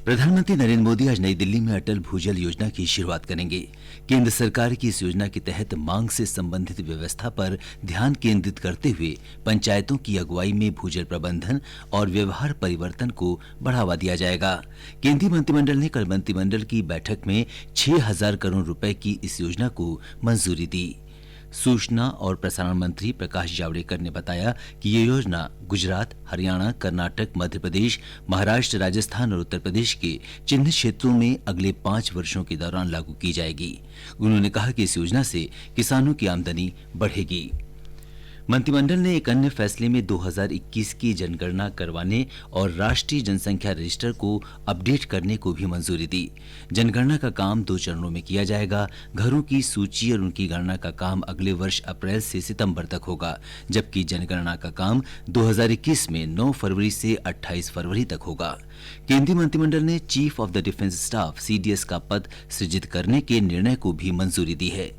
प्रधानमंत्री नरेंद्र मोदी आज नई दिल्ली में अटल भूजल योजना की शुरुआत करेंगे। केंद्र सरकार की इस योजना के तहत मांग से संबंधित व्यवस्था पर ध्यान केंद्रित करते हुए पंचायतों की अगुवाई में भूजल प्रबंधन और व्यवहार परिवर्तन को बढ़ावा दिया जाएगा। केंद्रीय मंत्रिमंडल ने कल मंत्रिमंडल की बैठक में 6,000 करोड़ रुपए की इस योजना को मंजूरी दी। सूचना और प्रसारण मंत्री प्रकाश जावड़ेकर ने बताया कि ये योजना गुजरात, हरियाणा, कर्नाटक, मध्य प्रदेश, महाराष्ट्र, राजस्थान और उत्तर प्रदेश के चिन्हित क्षेत्रों में अगले 5 वर्षों के दौरान लागू की जाएगी। उन्होंने कहा कि इस योजना से किसानों की आमदनी बढ़ेगी। मंत्रिमंडल ने एक अन्य फैसले में 2021 की जनगणना करवाने और राष्ट्रीय जनसंख्या रजिस्टर को अपडेट करने को भी मंजूरी दी। जनगणना का काम 2 चरणों में किया जाएगा। घरों की सूची और उनकी गणना का काम अगले वर्ष अप्रैल से सितंबर तक होगा, जबकि जनगणना का काम 2021 में 9 फरवरी से 28 फरवरी तक होगा। केंद्रीय मंत्रिमंडल ने chief of the defence staff (CDS) का पद सृजित करने के निर्णय को भी मंजूरी दी है।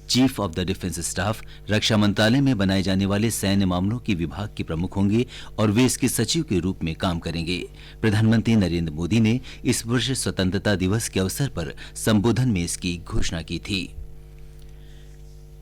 Chief of the defence staff रक्षा मंत्रालय में बनाए जाने वाले सैन्य मामलों के विभाग के प्रमुख होंगे और वे इसके सचिव के रूप में काम करेंगे। प्रधानमंत्री नरेंद्र मोदी ने इस वर्ष स्वतंत्रता दिवस के अवसर पर संबोधन में इसकी घोषणा की थी।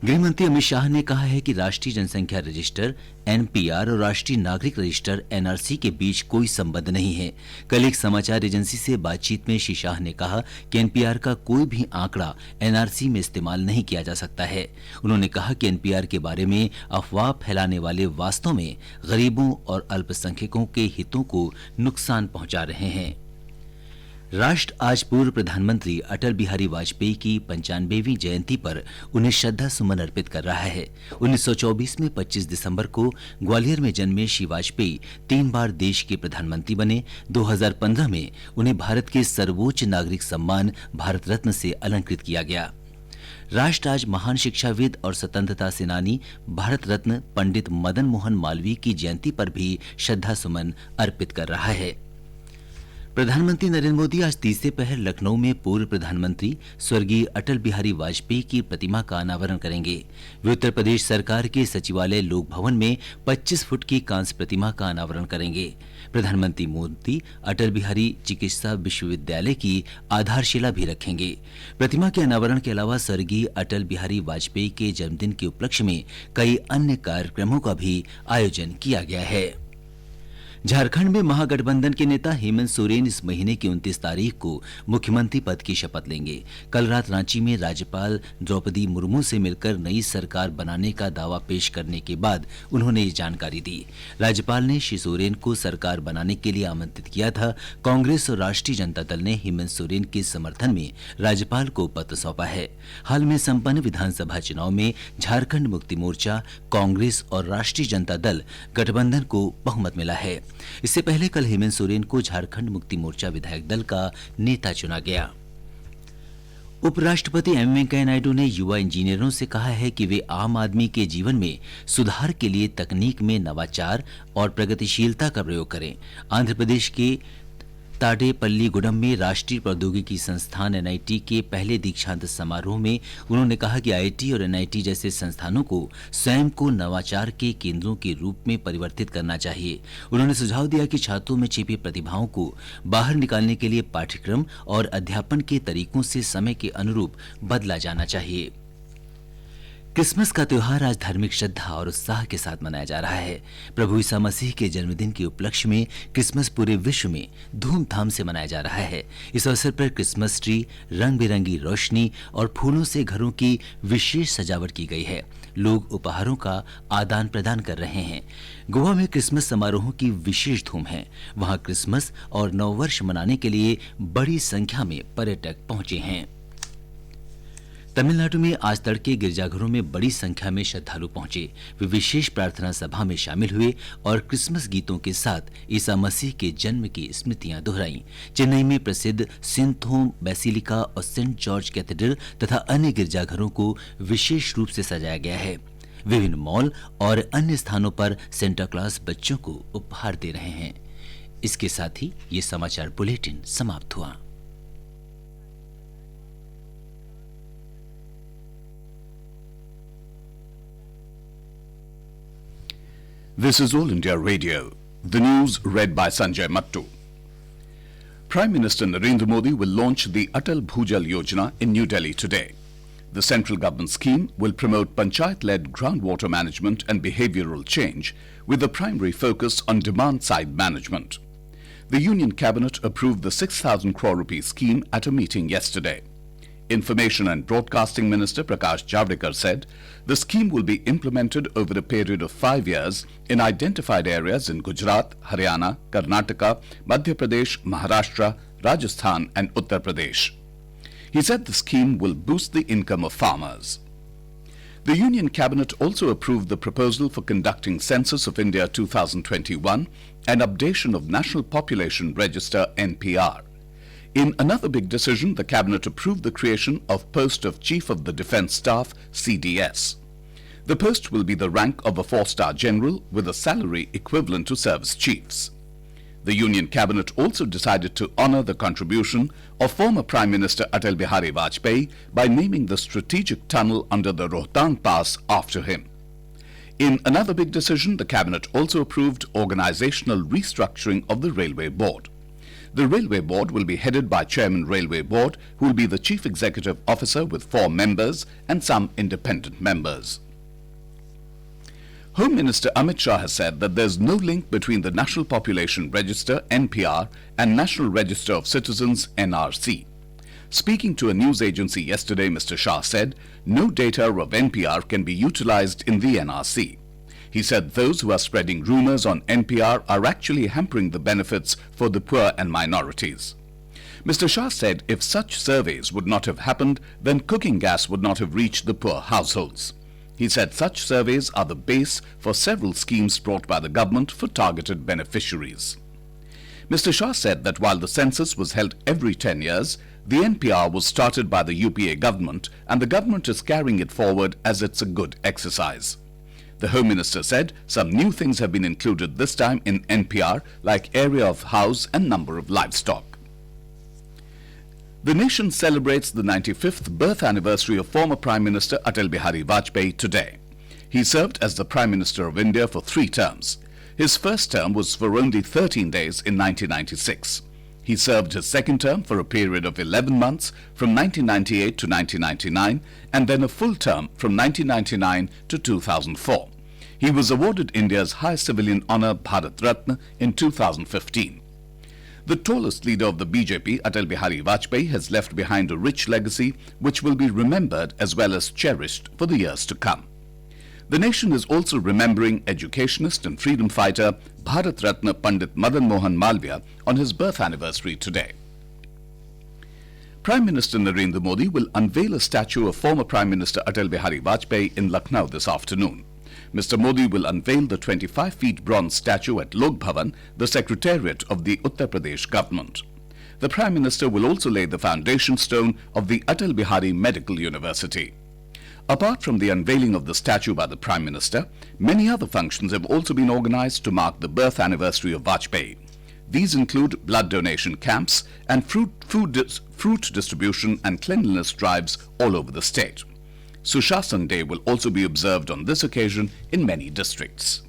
गृह मंत्री अमित शाह ने कहा है कि राष्ट्रीय जनसंख्या रजिस्टर (एनपीआर) और राष्ट्रीय नागरिक रजिस्टर (एनआरसी) के बीच कोई संबंध नहीं है। कल एक समाचार एजेंसी से बातचीत में श्री शाह ने कहा कि एनपीआर का कोई भी आंकड़ा एनआरसी में इस्तेमाल नहीं किया जा सकता है। उन्होंने कहा कि एनपीआर के बारे में अफवाह फैलाने वाले वास्तव में गरीबों और अल्पसंख्यकों के हितों को नुकसान पहुंचा रहे हैं। राष्ट्र आज पूर्व प्रधानमंत्री अटल बिहारी वाजपेयी की 95वीं जयंती पर उन्हें श्रद्धा सुमन अर्पित कर रहा है। 1924 में 25 दिसंबर को ग्वालियर में जन्मे श्री वाजपेयी 3 बार देश के प्रधानमंत्री बने। 2015 में उन्हें भारत के सर्वोच्च नागरिक सम्मान भारत रत्न से अलंकृत किया गया। राष्ट्र आज महान शिक्षाविद और स्वतंत्रता सेनानी भारत रत्न पंडित मदन मोहन मालवीय की जयंती पर भी श्रद्धा सुमन अर्पित कर रहा है। प्रधानमंत्री नरेंद्र मोदी आज तीसरे पहर लखनऊ में पूर्व प्रधानमंत्री स्वर्गीय अटल बिहारी वाजपेयी की प्रतिमा का अनावरण करेंगे। वे उत्तर प्रदेश सरकार के सचिवालय लोक भवन में 25 फुट की कांस्य प्रतिमा का अनावरण करेंगे। प्रधानमंत्री मोदी अटल बिहारी चिकित्सा विश्वविद्यालय की आधारशिला भी रखेंगे। प्रतिमा के अनावरण के अलावा स्वर्गीय अटल बिहारी वाजपेयी के जन्मदिन के उपलक्ष्य में कई अन्य कार्यक्रमों का भी आयोजन किया गया है। झारखंड में महागठबंधन के नेता हेमंत सोरेन इस महीने की 29 तारीख को मुख्यमंत्री पद की शपथ लेंगे। कल रात रांची में राज्यपाल द्रौपदी मुर्मू से मिलकर नई सरकार बनाने का दावा पेश करने के बाद उन्होंने ये जानकारी दी। राज्यपाल ने श्री सोरेन को सरकार बनाने के लिए आमंत्रित किया था। कांग्रेस और राष्ट्रीय जनता दल ने हेमंत सोरेन के समर्थन में राज्यपाल को पत्र सौंपा है। हाल में संपन्न विधानसभा चुनाव में झारखंड मुक्ति मोर्चा, कांग्रेस और राष्ट्रीय जनता दल गठबंधन को बहुमत मिला है। इससे पहले कल हेमंत सोरेन को झारखंड मुक्ति मोर्चा विधायक दल का नेता चुना गया। उपराष्ट्रपति एम वेंकैया नायडू ने युवा इंजीनियरों से कहा है कि वे आम आदमी के जीवन में सुधार के लिए तकनीक में नवाचार और प्रगतिशीलता का प्रयोग करें। आंध्र प्रदेश के ताडेपल्लीगुडम में राष्ट्रीय प्रौद्योगिकी संस्थान एनआईटी के पहले दीक्षांत समारोह में उन्होंने कहा कि आईआईटी और एनआईटी जैसे संस्थानों को स्वयं को नवाचार के केंद्रों के रूप में परिवर्तित करना चाहिए। उन्होंने सुझाव दिया कि छात्रों में छिपी प्रतिभाओं को बाहर निकालने के लिए पाठ्यक्रम और अध्यापन के तरीकों से समय के अनुरूप बदला जाना चाहिए। क्रिसमस का त्योहार आज धार्मिक श्रद्धा और उत्साह के साथ मनाया जा रहा है। प्रभु ईसा मसीह के जन्मदिन के उपलक्ष्य में क्रिसमस पूरे विश्व में धूमधाम से मनाया जा रहा है। इस अवसर पर क्रिसमस ट्री, रंग बिरंगी रोशनी और फूलों से घरों की विशेष सजावट की गई है। लोग उपहारों का आदान प्रदान कर रहे हैं। गोवा में क्रिसमस समारोहों की विशेष धूम है। वहां क्रिसमस और नववर्ष मनाने के लिए बड़ी संख्या में पर्यटक पहुंचे हैं। तमिलनाडु में आज तड़के गिरजाघरों में बड़ी संख्या में श्रद्धालु पहुंचे। वे विशेष प्रार्थना सभा में शामिल हुए और क्रिसमस गीतों के साथ ईसा मसीह के जन्म की स्मृतियां दोहराईं। चेन्नई में प्रसिद्ध सेंट थोम बेसिलिका और सेंट जॉर्ज कैथेड्रल तथा अन्य गिरजाघरों को विशेष रूप से सजाया गया है। विभिन्न मॉल और अन्य स्थानों पर सेंटा क्लॉज बच्चों को उपहार दे रहे हैं। इसके साथ ही ये समाचार बुलेटिन समाप्त हुआ। This is All India Radio. The news read by Sanjay Mattu. Prime Minister Narendra Modi will launch the Atal Bhujal Yojana in New Delhi today. The central government scheme will promote panchayat-led groundwater management and behavioural change with a primary focus on demand-side management. The Union Cabinet approved the 6,000 crore rupee scheme at a meeting yesterday. Information and Broadcasting Minister Prakash Javadekar said the scheme will be implemented over a period of 5 years in identified areas in Gujarat, Haryana, Karnataka, Madhya Pradesh, Maharashtra, Rajasthan and Uttar Pradesh. He said the scheme will boost the income of farmers. The Union Cabinet also approved the proposal for conducting Census of India 2021 and updation of National Population Register (NPR). In another big decision, the Cabinet approved the creation of post of Chief of the Defence Staff (CDS). The post will be the rank of a 4-star general with a salary equivalent to service chiefs. The Union Cabinet also decided to honour the contribution of former Prime Minister Atal Bihari Vajpayee by naming the strategic tunnel under the Rohtang Pass after him. In another big decision, the Cabinet also approved organisational restructuring of the Railway Board. The Railway Board will be headed by Chairman Railway Board, who will be the Chief Executive Officer with 4 members and some independent members. Home Minister Amit Shah has said that there is no link between the National Population Register (NPR) and National Register of Citizens (NRC). Speaking to a news agency yesterday, Mr. Shah said no data of NPR can be utilised in the NRC. He said those who are spreading rumours on NPR are actually hampering the benefits for the poor and minorities. Mr. Shah said if such surveys would not have happened, then cooking gas would not have reached the poor households. He said such surveys are the base for several schemes brought by the government for targeted beneficiaries. Mr. Shah said that while the census was held every 10 years, the NPR was started by the UPA government and the government is carrying it forward as it's a good exercise. The Home Minister said some new things have been included this time in NPR, like area of house and number of livestock. The nation celebrates the 95th birth anniversary of former Prime Minister Atal Bihari Vajpayee today. He served as the Prime Minister of India for 3 terms. His first term was for only 13 days in 1996. He served his second term for a period of 11 months from 1998 to 1999 and then a full term from 1999 to 2004. He was awarded India's highest civilian honour Bharat Ratna in 2015. The tallest leader of the BJP, Atal Bihari Vajpayee, has left behind a rich legacy which will be remembered as well as cherished for the years to come. The nation is also remembering educationist and freedom fighter Bharat Ratna Pandit Madan Mohan Malviya on his birth anniversary today. Prime Minister Narendra Modi will unveil a statue of former Prime Minister Atal Bihari Vajpayee in Lucknow this afternoon. Mr. Modi will unveil the 25-feet bronze statue at Lok Bhavan, the secretariat of the Uttar Pradesh government. The Prime Minister will also lay the foundation stone of the Atal Bihari Medical University. Apart from the unveiling of the statue by the Prime Minister, many other functions have also been organised to mark the birth anniversary of Vajpayee. These include blood donation camps and fruit distribution and cleanliness drives all over the state. Sushasan Day will also be observed on this occasion in many districts.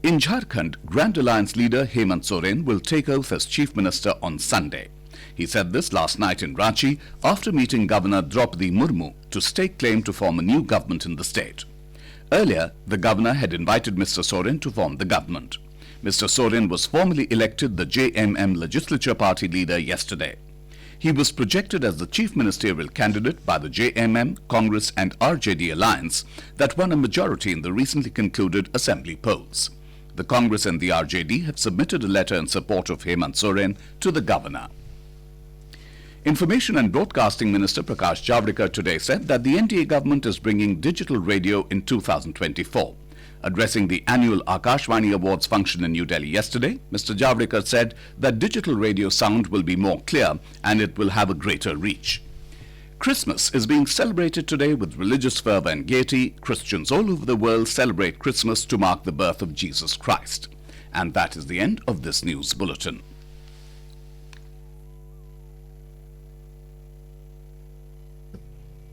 In Jharkhand, Grand Alliance leader Hemant Soren will take oath as Chief Minister on Sunday. He said this last night in Ranchi after meeting Governor Draupadi Murmu to stake claim to form a new government in the state. Earlier, the governor had invited Mr. Soren to form the government. Mr. Soren was formally elected the JMM legislature party leader yesterday. He was projected as the chief ministerial candidate by the JMM, Congress and RJD alliance that won a majority in the recently concluded assembly polls. The Congress and the RJD have submitted a letter in support of Hemant Soren to the governor. Information and Broadcasting Minister Prakash Javadekar today said that the NDA government is bringing digital radio in 2024. Addressing the annual Akashvani Awards function in New Delhi yesterday, Mr. Javadekar said that digital radio sound will be more clear and it will have a greater reach. Christmas is being celebrated today with religious fervour and gaiety. Christians all over the world celebrate Christmas to mark the birth of Jesus Christ. And that is the end of this news bulletin.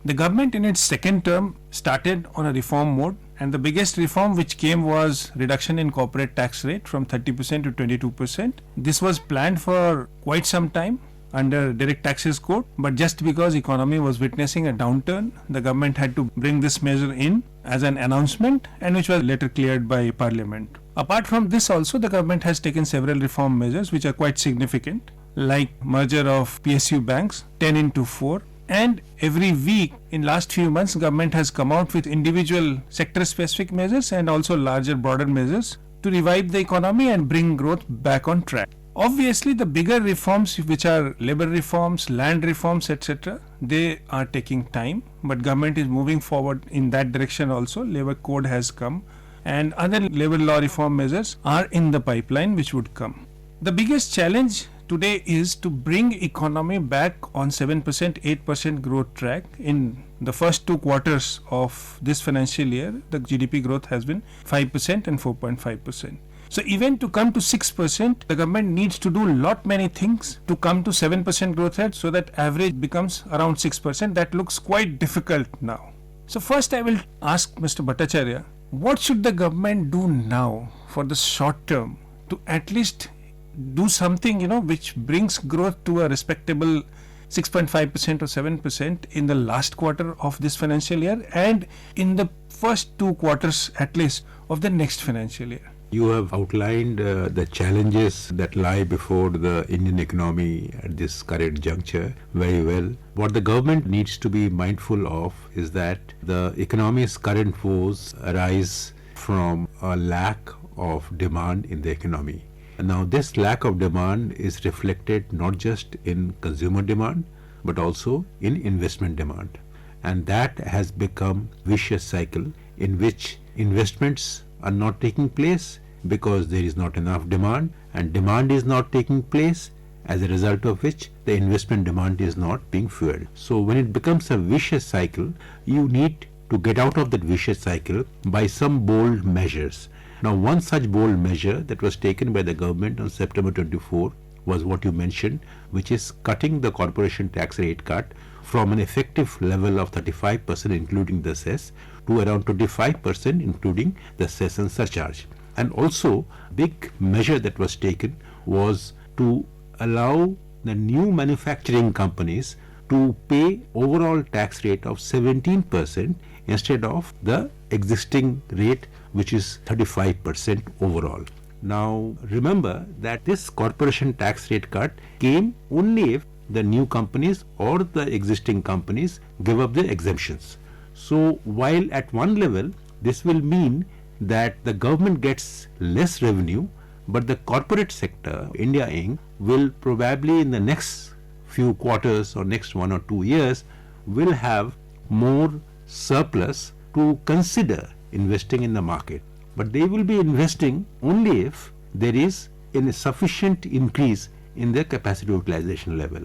The government in its second term started on a reform mode. And the biggest reform which came was reduction in corporate tax rate from 30% to 22%. This was planned for quite some time under direct taxes code, but just because economy was witnessing a downturn, the government had to bring this measure in as an announcement, and which was later cleared by parliament. Apart from this also, the government has taken several reform measures which are quite significant, like merger of PSU banks 10 into 4, and every week in last few months government has come out with individual sector specific measures and also larger broader measures to revive the economy and bring growth back on track. Obviously, the bigger reforms, which are labor reforms, land reforms, etc., they are taking time, but government is moving forward in that direction also. Labor code has come, and other labor law reform measures are in the pipeline which would come. The biggest challenge today is to bring economy back on 7%, 8% growth track. In the first 2 quarters of this financial year, the GDP growth has been 5% and 4.5%. So even to come to 6%, the government needs to do lot many things to come to 7% growth rate, so that average becomes around 6%. That looks quite difficult now. So first I will ask Mr. Bhattacharya, what should the government do now for the short term to at least do something, which brings growth to a respectable 6.5% or 7% in the last quarter of this financial year and in the first 2 quarters at least of the next financial year? You have outlined the challenges that lie before the Indian economy at this current juncture very well. What the government needs to be mindful of is that the economy's current woes arise from a lack of demand in the economy. Now, this lack of demand is reflected not just in consumer demand, but also in investment demand. And that has become a vicious cycle in which investments are not taking place because there is not enough demand, and demand is not taking place, as a result of which the investment demand is not being fueled. So when it becomes a vicious cycle, you need to get out of that vicious cycle by some bold measures. Now, one such bold measure that was taken by the government on September 24 was what you mentioned, which is cutting the corporation tax rate cut from an effective level of 35% including the cess to around 25% including the cess and surcharge. And also, big measure that was taken was to allow the new manufacturing companies to pay overall tax rate of 17% instead of the existing rate, which is 35% overall. Now, remember that this corporation tax rate cut came only if the new companies or the existing companies give up the exemptions. So, while at one level this will mean that the government gets less revenue, but the corporate sector, India Inc., will probably in the next few quarters or next 1 or 2 years will have more surplus to consider investing in the market. But they will be investing only if there is a sufficient increase in their capacity utilization level.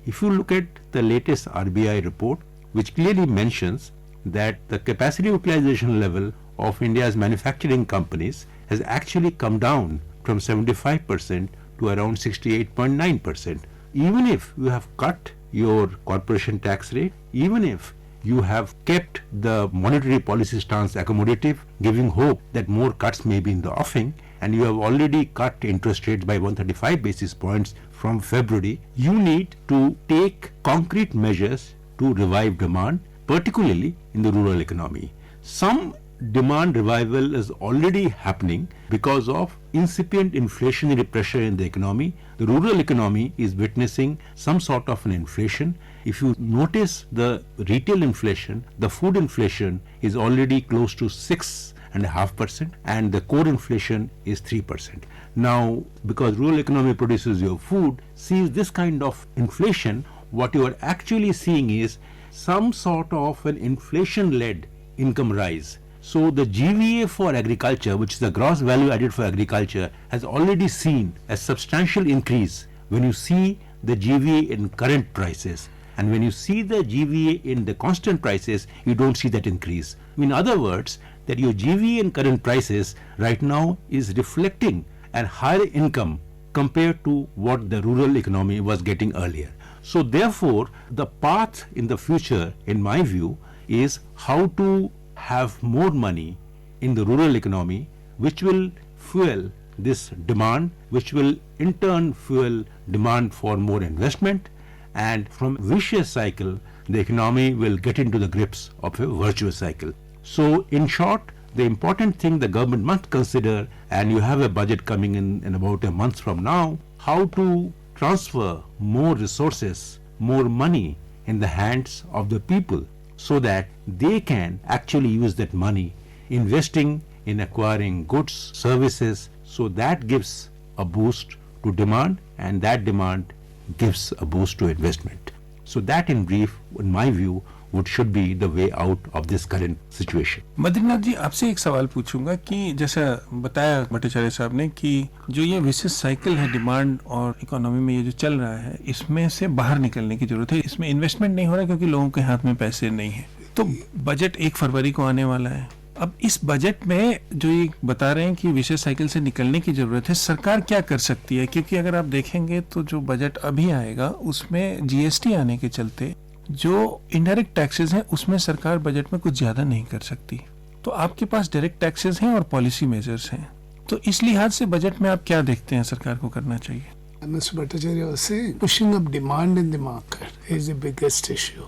If you look at the latest RBI report, which clearly mentions that the capacity utilization level of India's manufacturing companies has actually come down from 75% to around 68.9%. Even if you have cut your corporation tax rate, even if you have kept the monetary policy stance accommodative, giving hope that more cuts may be in the offing, and you have already cut interest rates by 135 basis points from February, you need to take concrete measures to revive demand, particularly in the rural economy. Some demand revival is already happening because of incipient inflationary pressure in the economy. The rural economy is witnessing some sort of an inflation. If you notice the retail inflation, the food inflation is already close to 6.5%, and the core inflation is 3%. Now, because rural economy produces your food, sees this kind of inflation, what you are actually seeing is some sort of an inflation-led income rise. So the GVA for agriculture, which is the gross value added for agriculture, has already seen a substantial increase when you see the GVA in current prices. And when you see the GVA in the constant prices, you don't see that increase. In other words, that your GVA in current prices right now is reflecting a higher income compared to what the rural economy was getting earlier. So therefore, the path in the future, in my view, is how to have more money in the rural economy, which will fuel this demand, which will in turn fuel demand for more investment, and from vicious cycle, the economy will get into the grips of a virtuous cycle. So in short, the important thing the government must consider, and you have a budget coming in about a month from now, how to transfer more resources, more money in the hands of the people so that they can actually use that money investing in acquiring goods, services, so that gives a boost to demand, and that demand gives a boost to investment. So that in brief, in my view, should be the way out of this current situation. Badrinath जी, आपसे एक सवाल पूछूंगा कि जैसा बताया भट्टाचार्य साहब ने कि जो ये विशेष साइकिल है डिमांड और इकोनॉमी में ये जो चल रहा है, इसमें से बाहर निकलने की जरूरत है. इसमें इन्वेस्टमेंट नहीं हो रहा क्योंकि लोगों के हाथ में पैसे नहीं है. तो बजट 1 फरवरी को आने वाला है. अब इस बजट में जो ये बता रहे हैं कि विशेष साइकिल से निकलने की जरूरत है, सरकार क्या कर सकती है? क्योंकि अगर आप देखेंगे तो जो बजट अभी आएगा उसमें जीएसटी आने के चलते जो इनडायरेक्ट टैक्सेस हैं उसमें सरकार बजट में कुछ ज्यादा नहीं कर सकती. तो आपके पास डायरेक्ट टैक्सेस हैं और पॉलिसी मेजर्स हैं. तो इस लिहाज से बजट में आप क्या देखते हैं सरकार को करना चाहिए? Mr. Bhattacharya was saying, pushing up demand in the market is the biggest issue.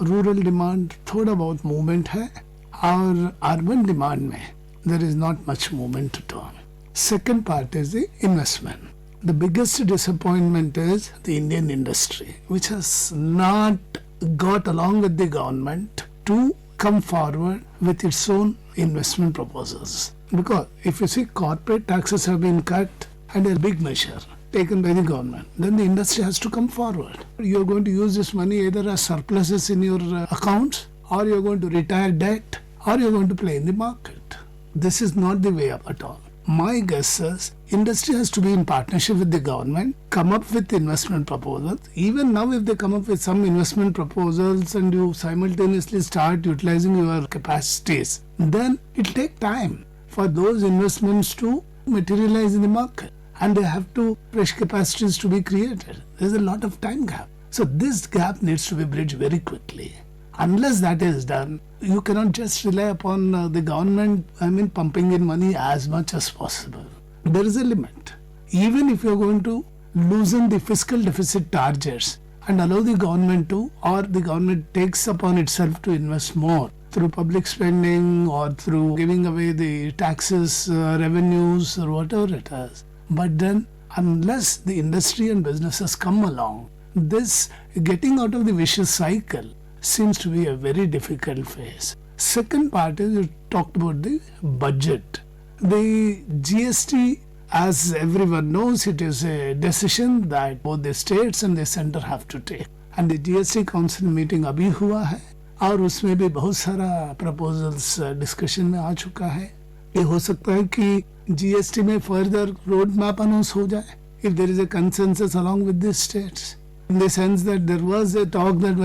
Rural demand थोड़ा बहुत movement है और urban demand में there is not much movement at all. Second part is the investment. The biggest disappointment is the Indian industry, which has not got along with the government to come forward with its own investment proposals. Because if you see corporate taxes have been cut and a big measure taken by the government, then the industry has to come forward. You're going to use this money either as surpluses in your accounts, or you're going to retire debt, or you're going to play in the market. This is not the way up at all. My guess is industry has to be in partnership with the government, come up with investment proposals. Even now, if they come up with some investment proposals and you simultaneously start utilizing your capacities, then it'll take time for those investments to materialize in the market, and they have to fresh capacities to be created. There's a lot of time gap. So this gap needs to be bridged very quickly. Unless that is done, you cannot just rely upon the government, pumping in money as much as possible. There is a limit. Even if you're going to loosen the fiscal deficit targets and allow the government to, or the government takes upon itself to invest more through public spending or through giving away the taxes, revenues, or whatever it is. But then, unless the industry and businesses come along, this getting out of the vicious cycle seems to be a very difficult phase. Second part is you talked about the budget. The GST, as everyone knows, it is a decision that both the states and the center have to take. And the GST council meeting अभी हुआ है और उसमें भी बहुत सारा proposals discussion में आ चुका है. ये हो सकता है कि GST में further road map announce हो जाए if there is a consensus along with the states. In the sense that there was a talk that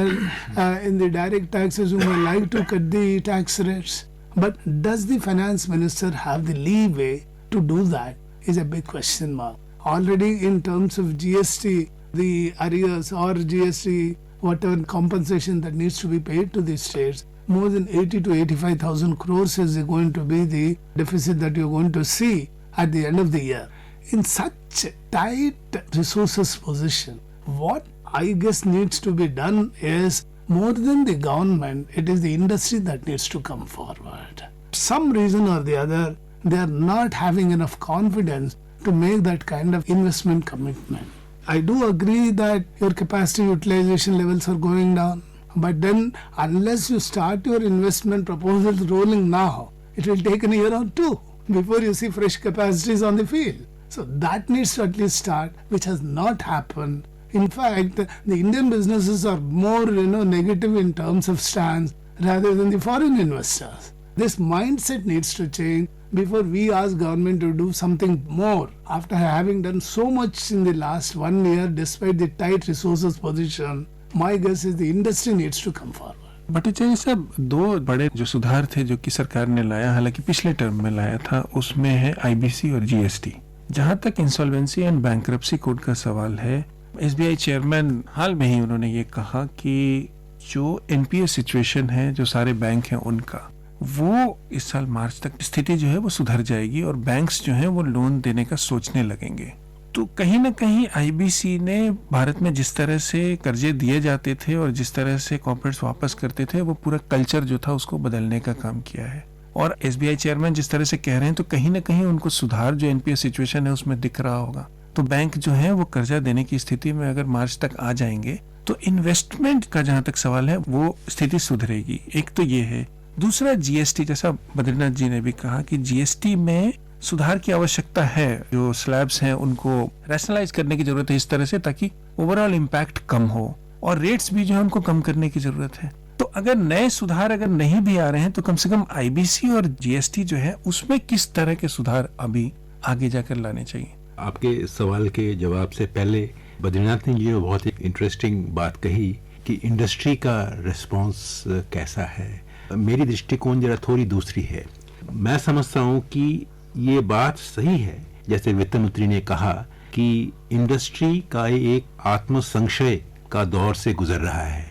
in the direct taxes we would like to cut the tax rates. But does the finance minister have the leeway to do that is a big question mark. Already in terms of GST, the arrears or GST, whatever compensation that needs to be paid to the states, more than 80 to 85,000 crores is going to be the deficit that you're going to see at the end of the year. In such tight resources position, what I guess needs to be done is more than the government, it is the industry that needs to come forward. Some reason or the other, they are not having enough confidence to make that kind of investment commitment. I do agree that your capacity utilization levels are going down, but then unless you start your investment proposals rolling now, it will take a year or two before you see fresh capacities on the field. So that needs to at least start, which has not happened. In fact, the Indian businesses are more, negative in terms of stance rather than the foreign investors. This mindset needs to change before we ask government to do something more after having done so much in the last 1 year despite the tight resources position. My guess is the industry needs to come forward. Bhattacharya साहब, 2 बड़े जो सुधार थे जो कि सरकार ने लाया, हालांकि पिछले टर्म में लाया था, उसमें है आईबीसी और जीएसटी. जहां तक इंसॉल्वेंसी एंड बैंक्रप्सी कोड का सवाल है, एसबीआई चेयरमैन हाल में ही उन्होंने ये कहा कि जो एनपीए सिचुएशन है जो सारे बैंक हैं उनका, वो इस साल मार्च तक स्थिति जो है वो सुधर जाएगी और बैंक्स जो है वो लोन देने का सोचने लगेंगे। तो कहीं ना कहीं आईबीसी ने भारत में जिस तरह से कर्जे दिए जाते थे और जिस तरह से कॉर्पोरेट्स वापस करते थे, वो पूरा कल्चर जो था उसको बदलने का काम किया है। और एसबीआई चेयरमैन जिस तरह से कह रहे हैं, तो कहीं ना कहीं उनको सुधार जो एनपीए सिचुएशन है उसमें दिख रहा होगा। तो बैंक जो है वो कर्जा देने की स्थिति में अगर मार्च तक आ जाएंगे तो इन्वेस्टमेंट का जहां तक सवाल है वो स्थिति सुधरेगी। एक तो ये है। दूसरा जीएसटी, जैसा बद्रीनाथ जी ने भी कहा कि जीएसटी में सुधार की आवश्यकता है। जो स्लैब्स हैं उनको रैशनलाइज करने की जरूरत है इस तरह से ताकि ओवरऑल इम्पैक्ट कम हो, और रेट्स भी जो है उनको कम करने की जरूरत है। तो अगर नए सुधार अगर नहीं भी आ रहे हैं तो कम से कम आईबीसी और जीएसटी जो है उसमें किस तरह के सुधार अभी आगे जाकर लाने चाहिए। आपके सवाल के जवाब से पहले बद्रीनाथ ने ये बहुत ही इंटरेस्टिंग बात कही कि इंडस्ट्री का रिस्पांस कैसा है। मेरी दृष्टिकोण जरा थोड़ी दूसरी है। मैं समझता हूँ कि ये बात सही है, जैसे वित्त मंत्री ने कहा कि इंडस्ट्री का एक आत्मसंशय का दौर से गुजर रहा है,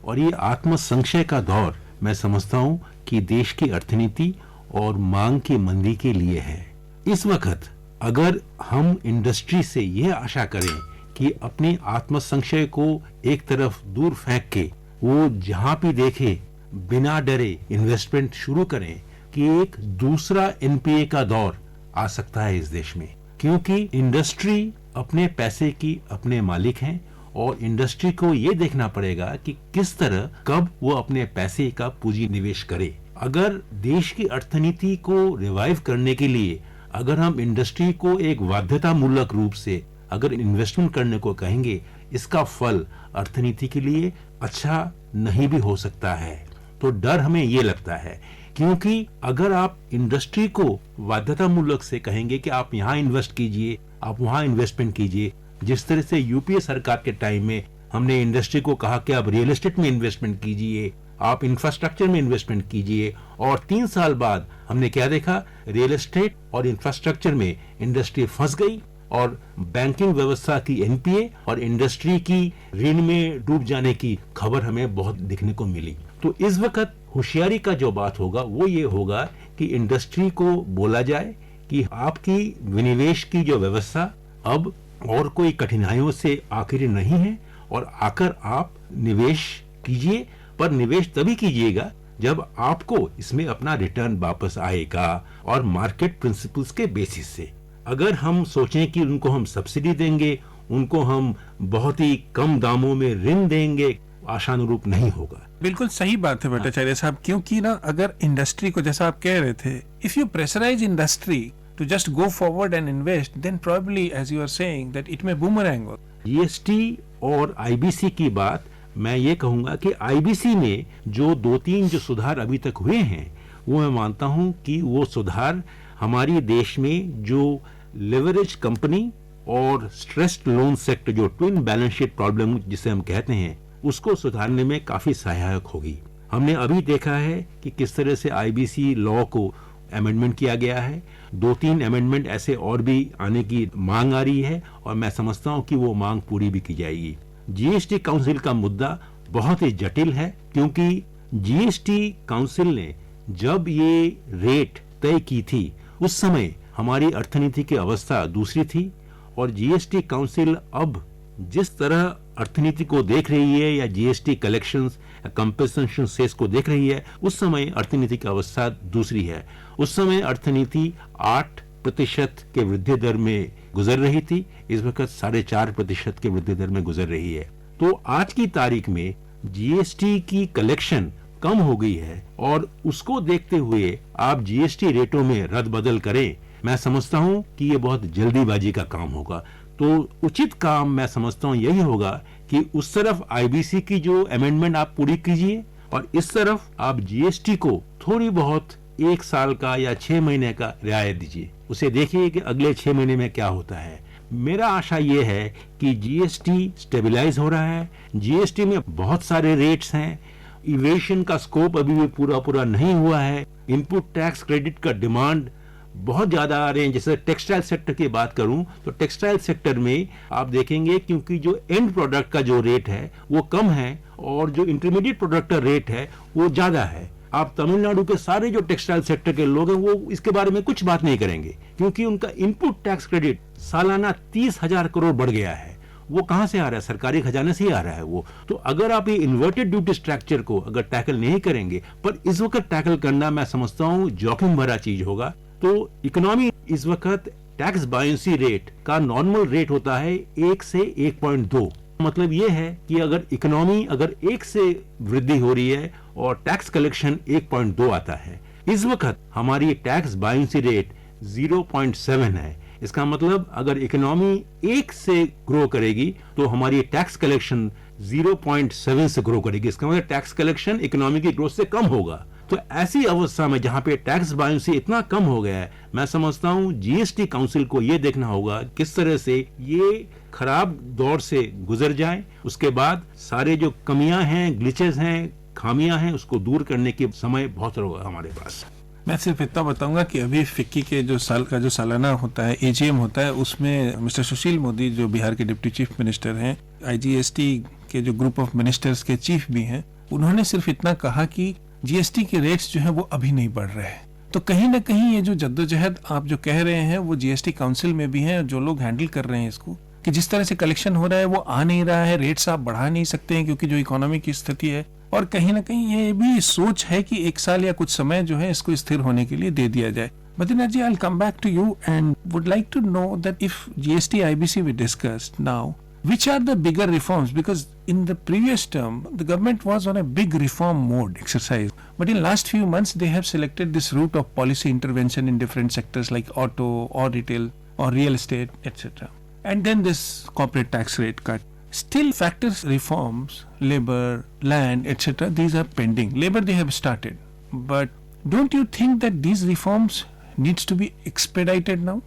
और ये आत्मसंशय का दौर मैं समझता हूँ कि देश की अर्थनीति और मांग की मंदी के लिए है। इस वक्त अगर हम इंडस्ट्री से यह आशा करें कि अपने आत्मसंशय को एक तरफ दूर फेंक के वो जहां भी देखे बिना डरे इन्वेस्टमेंट शुरू करें, कि एक दूसरा एनपीए का दौर आ सकता है इस देश में, क्योंकि इंडस्ट्री अपने पैसे की अपने मालिक हैं और इंडस्ट्री को ये देखना पड़ेगा कि किस तरह कब वो अपने पैसे का पूंजी निवेश करे। अगर देश की अर्थनीति को रिवाइव करने के लिए अगर हम इंडस्ट्री को एक बाध्यतामूलक रूप से अगर इन्वेस्टमेंट करने को कहेंगे, इसका फल अर्थनीति के लिए अच्छा नहीं भी हो सकता है। तो डर हमें ये लगता है, क्योंकि अगर आप इंडस्ट्री को बाध्यतामूलक से कहेंगे कि आप यहाँ इन्वेस्ट कीजिए, आप वहाँ इन्वेस्टमेंट कीजिए, जिस तरह से यूपीए सरकार के टाइम में हमने इंडस्ट्री को कहा कि आप रियल एस्टेट में इन्वेस्टमेंट कीजिए, आप इंफ्रास्ट्रक्चर में इन्वेस्टमेंट कीजिए, और 3 साल बाद हमने क्या देखा, रियल एस्टेट और इंफ्रास्ट्रक्चर में इंडस्ट्री फंस गई और बैंकिंग व्यवस्था की एनपीए और इंडस्ट्री की ऋण में डूब जाने की खबर हमें बहुत देखने को मिली। तो इस वक्त होशियारी का जो बात होगा वो ये होगा कि इंडस्ट्री को बोला जाए कि आपकी विनिवेश की जो व्यवस्था अब और कोई कठिनाइयों से आखिर नहीं है, और आकर आप निवेश कीजिए, पर निवेश तभी कीजिएगा जब आपको इसमें अपना रिटर्न वापस आएगा, और मार्केट प्रिंसिपल्स के बेसिस से। अगर हम सोचें कि उनको हम सब्सिडी देंगे, उनको हम बहुत ही कम दामों में ऋण देंगे, आशानुरूप नहीं होगा। बिल्कुल सही बात है भट्टाचार्य साहब, क्योंकि ना अगर इंडस्ट्री को, जैसा आप कह रहे थे, if you pressurise industry to just go forward and invest, then probably as you are saying that it may boomerang. GST और आईबीसी की बात मैं ये कहूंगा कि आईबीसी में जो 2-3 जो सुधार अभी तक हुए हैं, वो मैं मानता हूं कि वो सुधार हमारी देश में जो लेवरेज कंपनी और स्ट्रेस्ड लोन सेक्टर, जो ट्विन बैलेंस शीट प्रॉब्लम जिसे हम कहते हैं, उसको सुधारने में काफी सहायक होगी। हमने अभी देखा है कि किस तरह से आईबीसी लॉ को अमेंडमेंट किया गया है। 2-3 अमेंडमेंट ऐसे और भी आने की मांग आ रही है, और मैं समझता हूं कि वो मांग पूरी भी की जाएगी। जीएसटी काउंसिल का मुद्दा बहुत ही जटिल है, क्योंकि जीएसटी काउंसिल ने जब ये रेट तय की थी उस समय हमारी अर्थनीति की अवस्था दूसरी थी, और जीएसटी काउंसिल अब जिस तरह अर्थनीति को देख रही है, या जीएसटी कलेक्शंस या कंपनसेशन सेस को देख रही है, उस समय अर्थनीति की अवस्था दूसरी है। उस समय अर्थनीति 8% के वृद्धि दर में गुजर रही थी, इस वक्त 4.5% के वृद्धि दर में गुजर रही है। तो आज की तारीख में जीएसटी की कलेक्शन कम हो गई है, और उसको देखते हुए आप जीएसटी रेटों में रद्द बदल करें, मैं समझता हूं कि ये बहुत जल्दीबाजी का काम होगा। तो उचित काम मैं समझता हूं यही होगा कि उस तरफ आईबीसी की जो अमेंडमेंट आप पूरी कीजिए, और इस तरफ आप जीएसटी को थोड़ी बहुत 1 साल का या 6 महीने का रियायत दीजिए, उसे देखिए कि अगले 6 महीने में क्या होता है। मेरा आशा ये है कि जीएसटी स्टेबलाइज हो रहा है। जीएसटी में बहुत सारे रेट्स हैं, इवेशन का स्कोप अभी भी पूरा नहीं हुआ है, इनपुट टैक्स क्रेडिट का डिमांड बहुत ज्यादा आ रहे हैं। जैसे टेक्सटाइल सेक्टर की बात करूं तो टेक्सटाइल सेक्टर में आप देखेंगे क्योंकि जो एंड प्रोडक्ट का जो रेट है वो कम है, और जो इंटरमीडिएट प्रोडक्ट का रेट है वो ज्यादा है। आप तमिलनाडु के सारे जो टेक्सटाइल सेक्टर के लोग हैं वो इसके बारे में कुछ बात नहीं करेंगे, क्योंकि उनका इनपुट टैक्स क्रेडिट सालाना 30,000 करोड़ बढ़ गया है। वो कहां से आ रहा है? सरकारी खजाने से ही आ रहा है वो। तो अगर आप ये इन्वर्टेड ड्यूटी स्ट्रक्चर को अगर टैकल नहीं करेंगे, पर इस वक्त टैकल करना मैं समझता हूं जोखिम भरा चीज होगा। तो इकोनॉमी इस वक्त टैक्स बायंसी रेट का नॉर्मल रेट होता है 1 से 1.2। मतलब ये है कि अगर इकोनॉमी अगर 1 से वृद्धि हो रही है और टैक्स कलेक्शन 1.2 आता है, इस वक्त हमारी टैक्स बायंसी रेट 0.7 है। इसका मतलब अगर इकोनॉमी 1 से ग्रो करेगी तो हमारी टैक्स कलेक्शन 0.7 से ग्रो करेगी। इसका मतलब टैक्स कलेक्शन इकोनॉमी की ग्रोथ से कम होगा। तो ऐसी अवस्था में जहां पे टैक्स बायंसी इतना कम हो गया है, मैं समझता हूं जीएसटी काउंसिल को यह देखना होगा किस तरह से ये खराब दौर से गुजर जाए, उसके बाद सारे जो कमियां हैं, ग्लिचेस हैं, खामियां हैं, उसको दूर करने के समय बहुत होगा हमारे पास। मैं सिर्फ इतना बताऊंगा कि अभी फिक्की के जो साल का जो सालाना होता है, एजीएम होता है, उसमें मिस्टर सुशील मोदी जो बिहार के डिप्टी चीफ मिनिस्टर हैं, आईजीएसटी के जो ग्रुप ऑफ मिनिस्टर्स के चीफ भी हैं, उन्होंने सिर्फ इतना कहा कि जीएसटी के रेट्स जो है वो अभी नहीं बढ़ रहे हैं। तो कहीं ना कहीं ये जो जद्दोजहद आप जो कह रहे हैं वो जीएसटी काउंसिल में भी है, जो लोग हैंडल कर रहे हैं इसको, कि जिस तरह से कलेक्शन हो रहा है वो आ नहीं रहा है, रेट्स आप बढ़ा नहीं सकते हैं क्योंकि जो इकोनॉमी की स्थिति है, और कहीं ना कहीं ये भी सोच है कि 1 साल या कुछ समय जो है इसको स्थिर होने के लिए दे दिया जाए। Badrinath ji, I'll come back to you and would like to know that if GST IBC we discussed now, which are the bigger reforms? Because in the previous term, the government was on a big reform mode exercise. But in last few months, they have selected this route of policy intervention in different sectors like auto or retail or real estate, etc. And then this corporate tax rate cut. Still factors reforms, labor, land, etc. These are pending. Labor they have started. But don't you think that these reforms needs to be expedited now?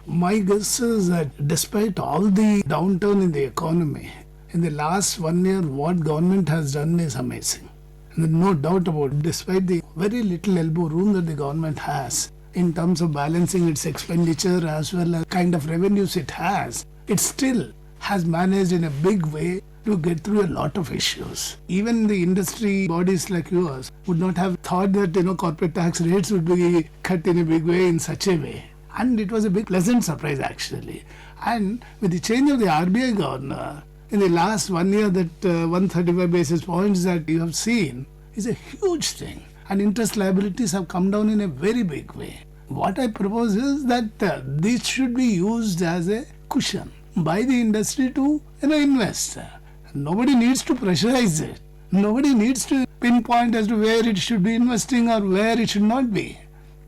My guess is that despite all the downturn in the economy, in the last 1 year, what government has done is amazing. And there's no doubt about it. Despite the very little elbow room that the government has in terms of balancing its expenditure as well as kind of revenues it has, it still has managed in a big way to get through a lot of issues. Even the industry bodies like yours would not have thought that corporate tax rates would be cut in a big way in such a way. And it was a big pleasant surprise actually. And with the change of the RBI governor, in the last 1 year, that 135 basis points that you have seen is a huge thing. And interest liabilities have come down in a very big way. What I propose is that this should be used as a cushion by the industry to invest. Nobody needs to pressurize it. Nobody needs to pinpoint as to where it should be investing or where it should not be.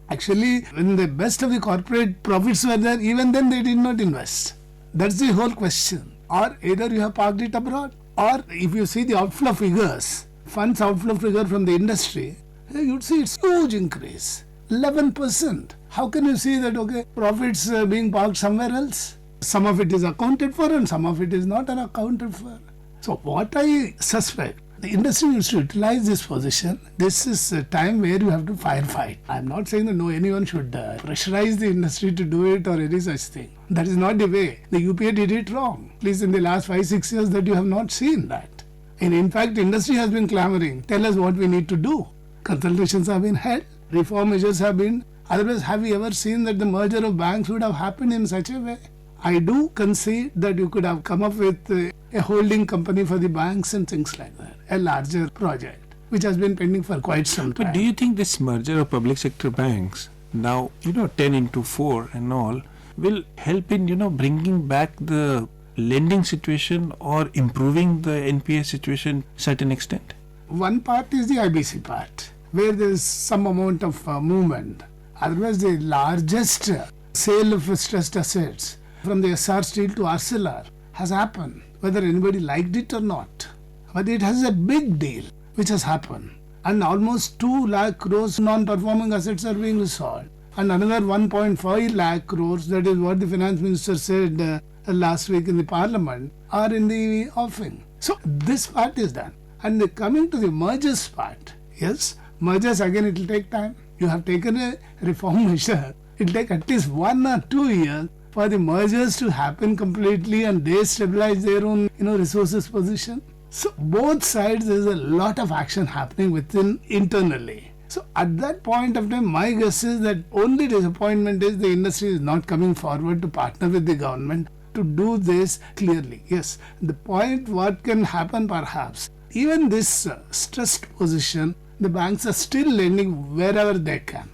Actually, when the best of the corporate profits were there, even then they did not invest. That's the whole question. Or either you have parked it abroad, or if you see the outflow figures, funds outflow figure from the industry, you'd see it's huge increase, 11%. How can you see that, okay, profits being parked somewhere else? Some of it is accounted for and some of it is not accounted for. So what I suspect, the industry needs to utilize this position. This is a time where you have to firefight. I'm not saying that anyone should pressurize the industry to do it or any such thing. That is not the way. The UPA did it wrong. At least in the last 5-6 years that you have not seen that. And in fact, industry has been clamoring. Tell us what we need to do. Consultations have been held. Reform measures have been. Otherwise, have you ever seen that the merger of banks would have happened in such a way? I do concede that you could have come up with a holding company for the banks and things like that, a larger project, which has been pending for quite some time. But do you think this merger of public sector banks, now, 10 into 4 and all, will help in, bringing back the lending situation or improving the NPA situation certain extent? One part is the IBC part, where there is some amount of movement. Otherwise, the largest sale of stressed assets from the SR Steel to Arcelor has happened, whether anybody liked it or not. But it has a big deal which has happened. And almost 2 lakh crores non-performing assets are being resolved. And another 1.5 lakh crores, that is what the finance minister said last week in the parliament, are in the offing. So this part is done. And coming to the mergers part, yes, mergers again it will take time. You have taken a reform measure. It will take at least 1 or 2 years for the mergers to happen completely and they stabilize their own resources position. So both sides, there's a lot of action happening within internally. So at that point of time, my guess is that only disappointment is the industry is not coming forward to partner with the government to do this clearly. Yes, the point what can happen perhaps, even this stressed position, the banks are still lending wherever they can.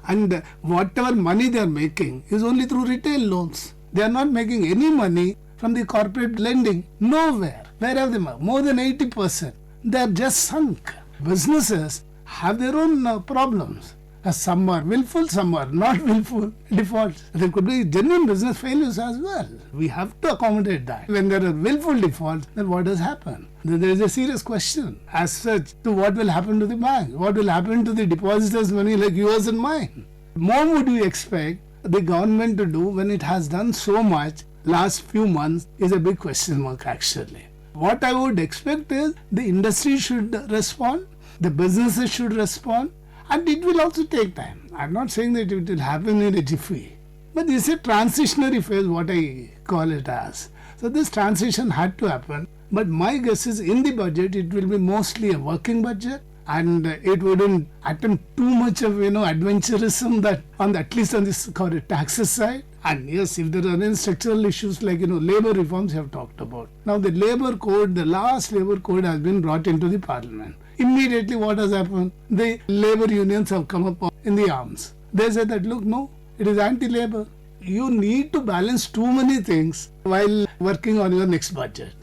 And whatever money they are making is only through retail loans. They are not making any money from the corporate lending. Nowhere. Where have they? More than 80%. They are just sunk. Businesses have their own problems. Some are willful, some are not willful defaults. There could be genuine business failures as well. We have to accommodate that. When there are willful defaults, then what does happen? Then there is a serious question as such to what will happen to the bank, what will happen to the depositors' money like yours and mine. More would you expect the government to do when it has done so much last few months is a big question mark actually. What I would expect is the industry should respond, the businesses should respond, and it will also take time. I'm not saying that it will happen in a jiffy, but this is a transitionary phase, what I call it as. So this transition had to happen, but my guess is in the budget it will be mostly a working budget, and it wouldn't attempt too much of adventurism that on the, at least on this corporate taxes side. And yes, if there are any structural issues like labor reforms you have talked about. Now the labor code, the last labor code has been brought into the parliament. Immediately what has happened? The labor unions have come up in the arms. They said that look, no, it is anti-labor. You need to balance too many things while working on your next budget.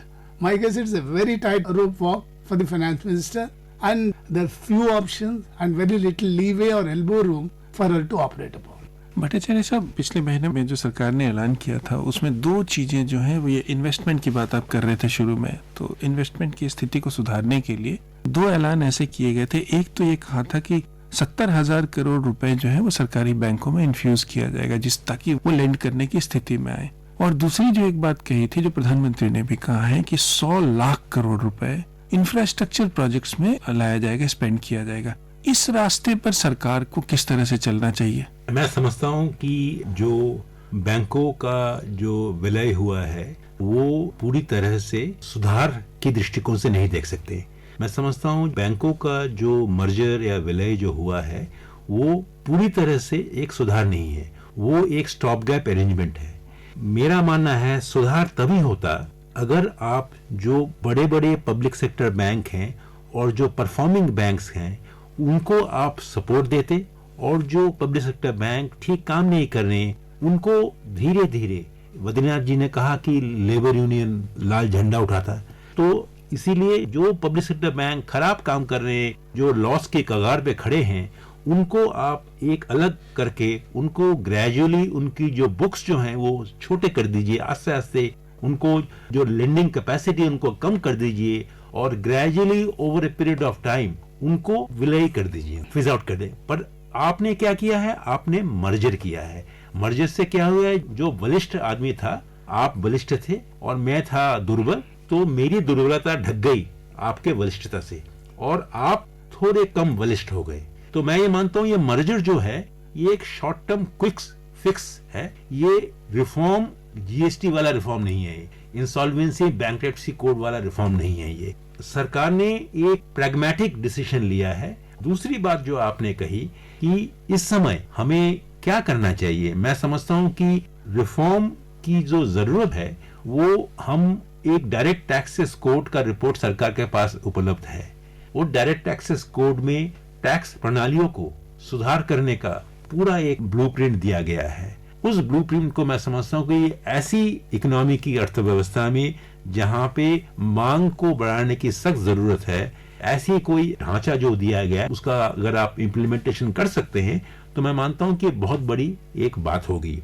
My guess it's a very tight rope walk for the finance minister, and there are few options and very little leeway or elbow room for her to operate upon. Bhattacharya साहब, पिछले महीने में जो सरकार ने ऐलान किया था उसमें दो चीजें जो हैं वो ये इन्वेस्टमेंट की बात आप कर रहे थे शुरू में, तो इन्वेस्टमेंट की स्थिति को सुधारने के लिए दो ऐलान ऐसे किए गए थे। एक तो ये कहा था कि 70,000 करोड़ रुपए जो है वो सरकारी बैंकों में इन्फ्यूज किया जाएगा ताकि वो लेंड करने की स्थिति में आए, और दूसरी जो एक बात कही थी जो प्रधानमंत्री ने भी कहा है कि 100 लाख करोड़ रुपए इंफ्रास्ट्रक्चर प्रोजेक्ट्स में लाया जाएगा, स्पेंड किया जाएगा। इस रास्ते पर सरकार को किस तरह से चलना चाहिए? मैं समझता हूँ कि जो बैंकों का जो विलय हुआ है वो पूरी तरह से सुधार की दृष्टिकोण से नहीं देख सकते। मैं समझता हूँ बैंकों का जो मर्जर या विलय जो हुआ है वो पूरी तरह से एक सुधार नहीं है, वो एक स्टॉप गैप अरेंजमेंट है। मेरा मानना है सुधार तभी होता अगर आप जो बड़े बड़े पब्लिक सेक्टर बैंक हैं और जो परफॉर्मिंग बैंक्स हैं उनको आप सपोर्ट देते, और जो पब्लिक सेक्टर बैंक ठीक काम नहीं कर रहे उनको धीरे धीरे, बद्रीनाथ जी ने कहा कि लेबर यूनियन लाल झंडा उठाता, तो इसीलिए जो पब्लिक सेक्टर बैंक खराब काम कर रहे हैं, जो लॉस के कगार पे खड़े हैं, उनको आप एक अलग करके उनको ग्रेजुअली उनकी जो बुक्स जो हैं वो छोटे कर दीजिए, आस्ते आस्ते उनको जो लेंडिंग कैपेसिटी उनको कम कर दीजिए, और gradually over a period of time उनको विलय कर दीजिए, फिज आउट कर दें। पर आपने क्या किया है? आपने मर्जर किया है। मर्जर से क्या हुआ है? जो बलिष्ठ आदमी था, आप बलिष्ठ थे और मैं था दुर्बल, तो मेरी दुर्बलता ढक गई आपके बलिष्ठता से और आप थोड़े कम बलिष्ठ हो गए। तो मैं ये मानता हूं ये मर्जर जो है ये एक शॉर्ट टर्म क्विक फिक्स है, ये रिफॉर्म जीएसटी वाला रिफॉर्म नहीं है, इंसॉल्वेंसी बैंकरप्सी कोड वाला रिफॉर्म नहीं है। ये सरकार ने एक प्रैग्मेटिक डिसीजन लिया है। दूसरी बात जो आपने कही कि इस समय हमें क्या करना चाहिए, मैं समझता हूं कि रिफॉर्म की जो जरूरत है वो हम एक डायरेक्ट टैक्सेस कोड का रिपोर्ट सरकार के पास उपलब्ध है। वो डायरेक्ट टैक्सेस कोड में टैक्स प्रणालियों को सुधार करने का पूरा एक ब्लूप्रिंट दिया गया है। उस ब्लूप्रिंट को मैं समझता हूं कि ऐसी इकोनॉमी की अर्थव्यवस्था में जहां पे मांग को बढ़ाने की सख्त जरूरत है, ऐसी कोई ढांचा जो दिया गया है उसका अगर आप इम्प्लीमेंटेशन कर सकते हैं तो मैं मानता हूं कि बहुत बड़ी एक बात होगी।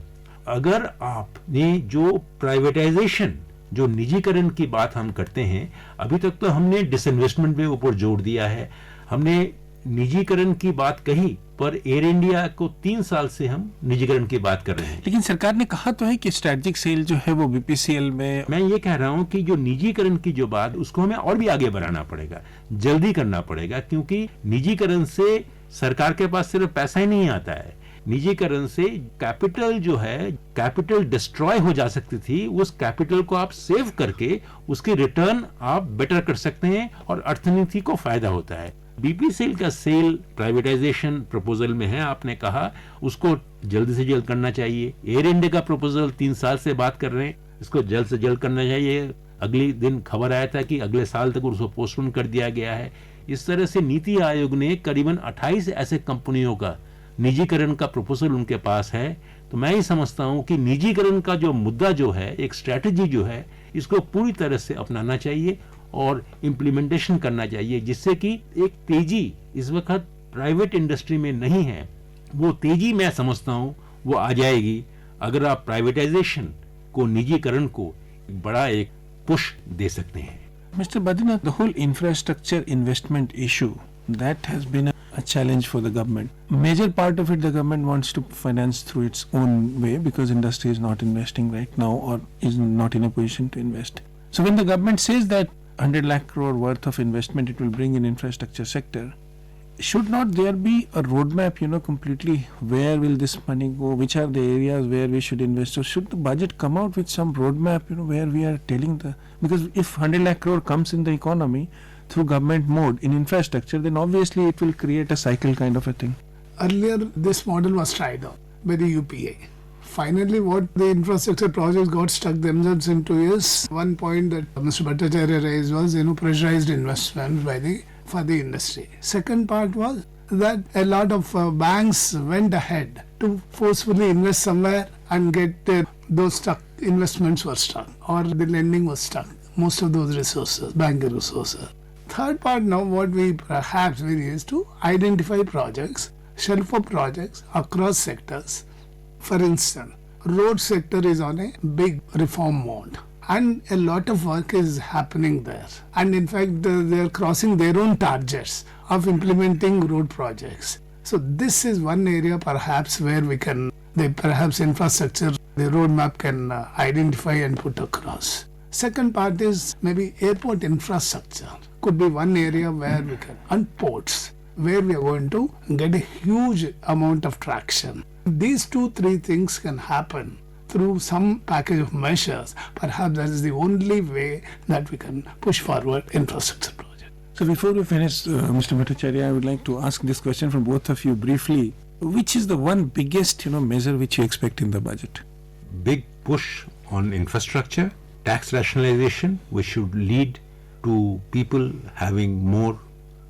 अगर आपने जो प्राइवेटाइजेशन, जो निजीकरण की बात हम करते हैं, अभी तक तो हमने डिसइन्वेस्टमेंट में ऊपर जोर दिया है, हमने निजीकरण की बात कही, पर एयर इंडिया को 3 साल से हम निजीकरण की बात कर रहे हैं। लेकिन सरकार ने कहा तो है कि स्ट्रेटेजिक सेल जो है वो बीपीसीएल में। मैं ये कह रहा हूं कि जो निजीकरण की जो बात उसको हमें और भी आगे बढ़ाना पड़ेगा, जल्दी करना पड़ेगा, क्योंकि निजीकरण से सरकार के पास सिर्फ पैसा ही नहीं आता है, निजीकरण से कैपिटल जो है, कैपिटल डिस्ट्रॉय हो जा सकती थी, उस कैपिटल को आप सेव करके उसकी रिटर्न आप बेटर कर सकते हैं और अर्थनीति को फायदा होता है। बीपीसीएल का सेल प्राइवेटाइजेशन प्रपोजल में है, आपने कहा उसको जल्द से जल्द करना चाहिए। एयर इंडिया का प्रपोजल 3 साल से बात कर रहे हैं, इसको जल्द से जल्द करना चाहिए। अगले दिन खबर आया था कि अगले साल तक उसको पोस्टपोन कर दिया गया है। इस तरह से नीति आयोग ने करीबन 28 ऐसे कंपनियों का निजीकरण का प्रपोजल उनके पास है। तो मैं ही समझता हूं कि निजीकरण का जो मुद्दा जो है, एक स्ट्रेटजी जो है, इसको पूरी तरह से अपनाना चाहिए और इम्प्लीमेंटेशन करना चाहिए, जिससे कि एक तेजी इस वक्त प्राइवेट इंडस्ट्री में नहीं है, वो तेजी मैं समझता हूं वो आ जाएगी अगर आप प्राइवेटाइजेशन को, निजीकरण को बड़ा एक पुश दे सकते हैं। Mr. Badrinath, the whole infrastructure investment issue, that has been a challenge for the government. Major part of it the government wants to finance through its own way because industry is not investing right now or is not in a position to invest. So when the government says that 100 lakh crore worth of investment it will bring in infrastructure sector, should not there be a roadmap, completely where will this money go, which are the areas where we should invest? So should the budget come out with some roadmap, where we are telling because if 100 lakh crore comes in the economy through government mode in infrastructure, then obviously it will create a cycle kind of a thing. Earlier, this model was tried out by the UPA. Finally, what the infrastructure projects got stuck themselves into is one point that Mr. Bhattacharya raised was, pressurized investment for the industry. Second part was that a lot of banks went ahead to forcefully invest somewhere and get those stuck investments were stuck or the lending was stuck. Most of those resources, banking resources. Third part now, what we perhaps we need is to identify projects, shelf of projects across sectors. For instance, road sector is on a big reform mode and a lot of work is happening there. And in fact, they are crossing their own targets of implementing road projects. So this is one area perhaps where we can, perhaps infrastructure, the roadmap can identify and put across. Second part is maybe airport infrastructure. Could be one area where we can, and ports, where we are going to get a huge amount of traction. These 2-3 things can happen through some package of measures. Perhaps that is the only way that we can push forward infrastructure project. So before we finish, Mr. Bhattacharya, I would like to ask this question from both of you briefly. Which is the one biggest, measure which you expect in the budget? Big push on infrastructure, tax rationalization, which should lead to people having more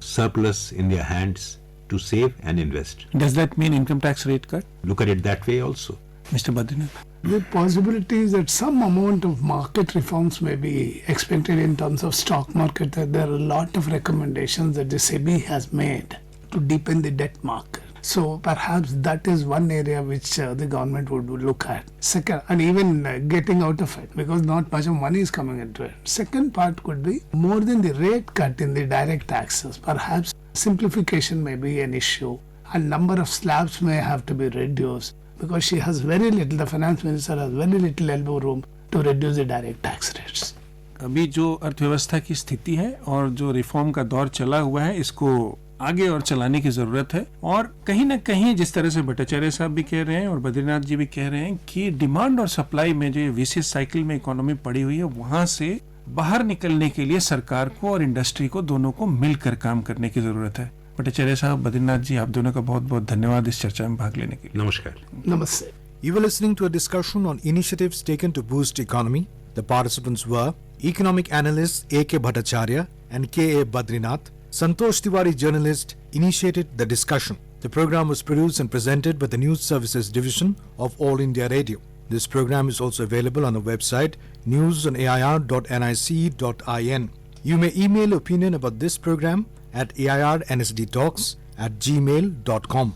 surplus in their hands to save and invest. Does that mean income tax rate cut? Look at it that way also. Mr. Badrinath? The possibility is that some amount of market reforms may be expected in terms of stock market. That there are a lot of recommendations that the SEBI has made to deepen the debt market. So perhaps that is one area which the government would look at. Second, and even getting out of it because not much of money is coming into it. Second part could be more than the rate cut in the direct taxes. Perhaps simplification may be an issue and number of slabs may have to be reduced because she has very little, the finance minister has very little elbow room to reduce the direct tax rates. अभी जो अर्थव्यवस्था की स्थिति है और जो reform का दौर चला हुआ है, इसको आगे और चलाने की जरूरत है। और कहीं ना कहीं जिस तरह से भट्टाचार्य साहब भी कह रहे हैं और बद्रीनाथ जी भी कह रहे हैं कि डिमांड और सप्लाई में जो ये विशेष साइकिल में इकोनॉमी पड़ी हुई है, वहां से बाहर निकलने के लिए सरकार को और इंडस्ट्री को दोनों को मिलकर काम करने की जरूरत है। भट्टाचार्य साहब, बद्रीनाथ जी, आप दोनों का बहुत बहुत धन्यवाद इस चर्चा में भाग लेने के लिए। Namaskar. Namaste. You were listening to a discussion on initiatives taken to boost economy. The participants were economic analysts A.K. Bhattacharya and K.A. Badrinath. Santosh Tiwari, journalist, initiated the discussion. The program was produced and presented by the News Services Division of All India Radio. This program is also available on the website newsonair.nic.in. You may email opinion about this program at airnsdtalks@gmail.com.